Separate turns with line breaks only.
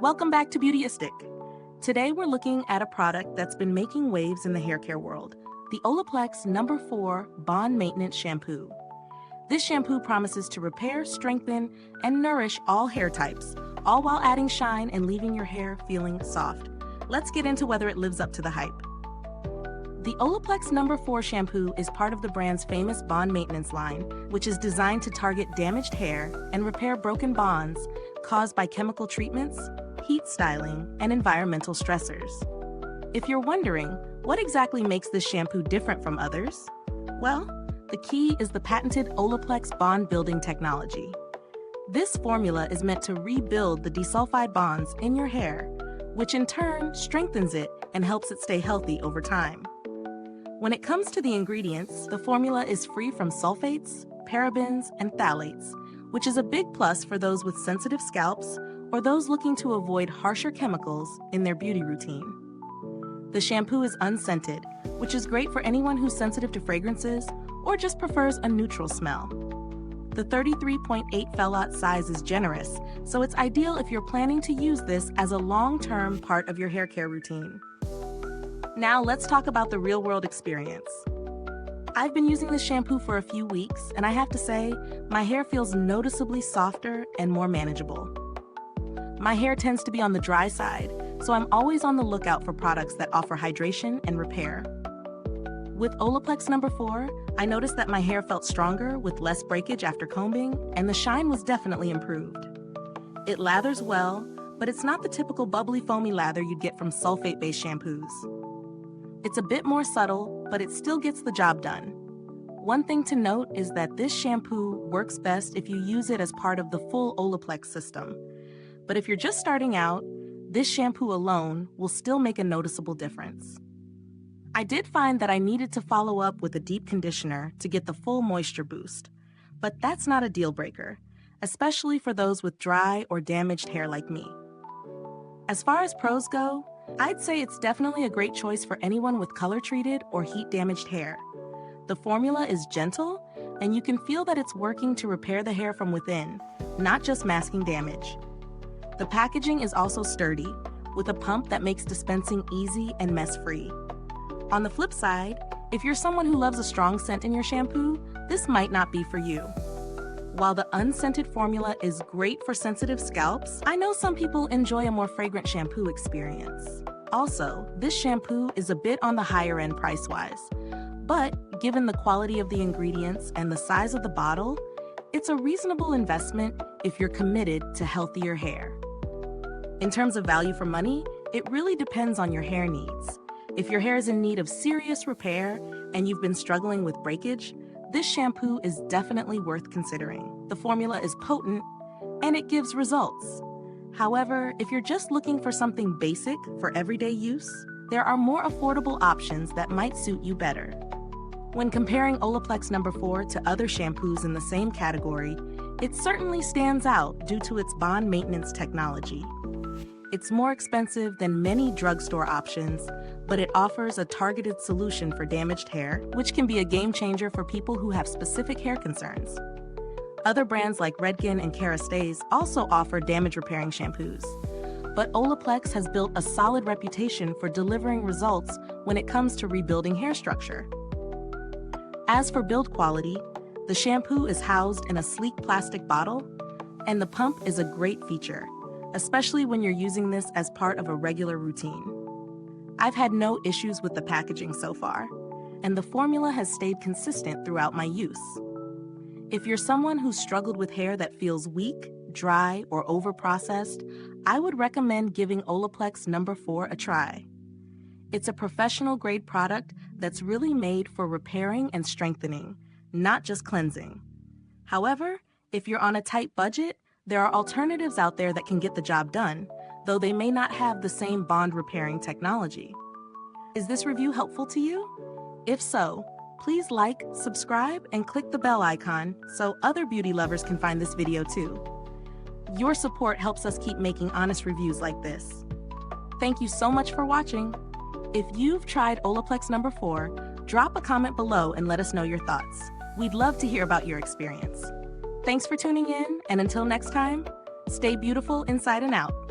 Welcome back to Beautyistic. Today we're looking at a product that's been making waves in the hair care world, the Olaplex No. 4 Bond Maintenance Shampoo. This shampoo promises to repair, strengthen, and nourish all hair types, all while adding shine and leaving your hair feeling soft. Let's get into whether it lives up to the hype. The Olaplex No. 4 shampoo is part of the brand's famous Bond Maintenance line, which is designed to target damaged hair and repair broken bonds caused by chemical treatments, heat styling, and environmental stressors. If you're wondering, what exactly makes this shampoo different from others? Well, the key is the patented Olaplex bond building technology. This formula is meant to rebuild the desulfide bonds in your hair, which in turn strengthens it and helps it stay healthy over time. When it comes to the ingredients, the formula is free from sulfates, parabens, and phthalates, which is a big plus for those with sensitive scalps or those looking to avoid harsher chemicals in their beauty routine. The shampoo is unscented, which is great for anyone who's sensitive to fragrances or just prefers a neutral smell. The 33.8 phthalate size is generous, so it's ideal if you're planning to use this as a long-term part of your hair care routine. Now let's talk about the real-world experience. I've been using this shampoo for a few weeks, and I have to say, my hair feels noticeably softer and more manageable. My hair tends to be on the dry side, so I'm always on the lookout for products that offer hydration and repair. With Olaplex No. 4, I noticed that my hair felt stronger with less breakage after combing, and the shine was definitely improved. It lathers well, but it's not the typical bubbly foamy lather you'd get from sulfate-based shampoos. It's a bit more subtle, but it still gets the job done. One thing to note is that this shampoo works best if you use it as part of the full Olaplex system. But if you're just starting out, this shampoo alone will still make a noticeable difference. I did find that I needed to follow up with a deep conditioner to get the full moisture boost, but that's not a deal breaker, especially for those with dry or damaged hair like me. As far as pros go, I'd say it's definitely a great choice for anyone with color-treated or heat-damaged hair. The formula is gentle, and you can feel that it's working to repair the hair from within, not just masking damage. The packaging is also sturdy, with a pump that makes dispensing easy and mess-free. On the flip side, if you're someone who loves a strong scent in your shampoo, this might not be for you. While the unscented formula is great for sensitive scalps, I know some people enjoy a more fragrant shampoo experience. Also, this shampoo is a bit on the higher end price-wise, but given the quality of the ingredients and the size of the bottle, it's a reasonable investment if you're committed to healthier hair. In terms of value for money, it really depends on your hair needs. If your hair is in need of serious repair and you've been struggling with breakage, this shampoo is definitely worth considering. The formula is potent and it gives results. However, if you're just looking for something basic for everyday use, there are more affordable options that might suit you better. When comparing Olaplex No. 4 to other shampoos in the same category, it certainly stands out due to its bond maintenance technology. It's more expensive than many drugstore options, but it offers a targeted solution for damaged hair, which can be a game changer for people who have specific hair concerns. Other brands like Redken and Kerastase also offer damage repairing shampoos, but Olaplex has built a solid reputation for delivering results when it comes to rebuilding hair structure. As for build quality, the shampoo is housed in a sleek plastic bottle, and the pump is a great feature, especially when you're using this as part of a regular routine. I've had no issues with the packaging so far, and the formula has stayed consistent throughout my use. If you're someone who's struggled with hair that feels weak, dry, or overprocessed, I would recommend giving Olaplex No. 4 a try. It's a professional-grade product that's really made for repairing and strengthening, not just cleansing. However, if you're on a tight budget, there are alternatives out there that can get the job done, though they may not have the same bond repairing technology. Is this review helpful to you? If so, please like, subscribe, and click the bell icon so other beauty lovers can find this video too. Your support helps us keep making honest reviews like this. Thank you so much for watching. If you've tried Olaplex No. 4, drop a comment below and let us know your thoughts. We'd love to hear about your experience. Thanks for tuning in, and until next time, stay beautiful inside and out.